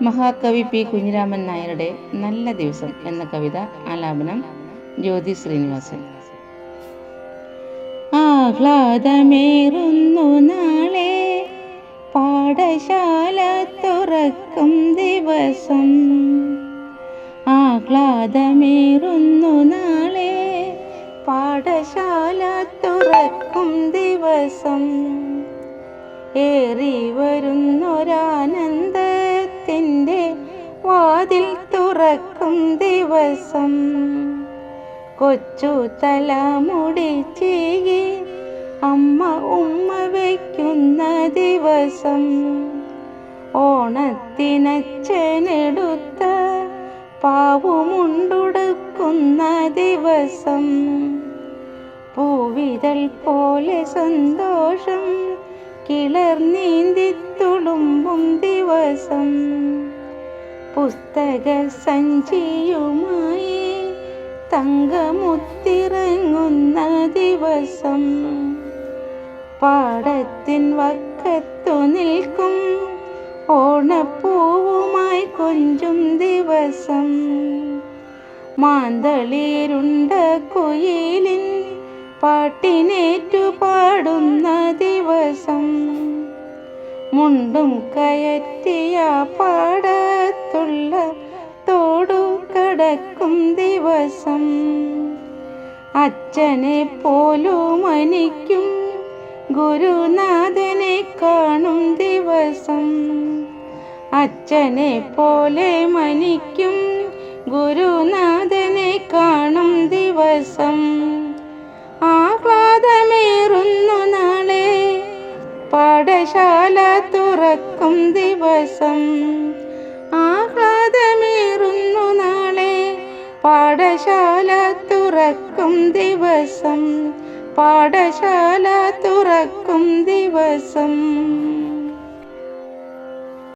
മഹാകവി പി കുഞ്ഞിരാമൻ നായരുടെ നല്ല ദിവസം എന്ന കവിത ആലാപനം ജ്യോതി ശ്രീനിവാസൻ. ആഹ്ലാദമേറുന്നു നാളെ പാഠശാല തുറക്കും ദിവസം. ആഹ്ലാദമേറുന്നു നാളെ പാഠശാല തുറക്കും ദിവസം. ഏറി വരുന്നൊരാനന്ദത്തിൻ്റെ വാതിൽ തുറക്കും ദിവസം. കൊച്ചു തലമുടി ചീകി അമ്മ ഉമ്മ വയ്ക്കുന്ന ദിവസം. ഓണത്തിനച്ഛനെടുത്ത പാവുമുണ്ടുടുക്കുന്ന ദിവസം. പൂവിതൾ പോലെ സന്തോഷം കിളർനീന്തി തുളുമ്പും ദിവസം. പുസ്തക സഞ്ചിയുമായി തങ്കമുത്തിറങ്ങുന്ന ദിവസം. പാടത്തിൻ വക്കത്തു നിൽക്കും ഓണപ്പൂവുമായി കൊഞ്ചും ദിവസം. മാന്തളിരുണ്ട കുയിലിൻ പാട്ടിനേറ്റു പാടുന്ന ദിവസം. മുണ്ടും കയറ്റിയ പാടത്തുള്ള തോടു കടക്കും ദിവസം. അച്ഛനെ പോലും എനിക്കും ഗുരുനാഥനെ കാണും ദിവസം. അച്ഛനെ പോലെ മനിക്കും ഗുരുനാഥനെ കാണും ദിവസം. ആഹ്ലാദമേറുന്നു നാളെ പാഠശാല തുറക്കും ദിവസം. ആഹ്ലാദമേറുന്നു നാളെ പാഠശാല തുറക്കും ദിവസം. പാഠശാല തുറക്കും ദിവസം.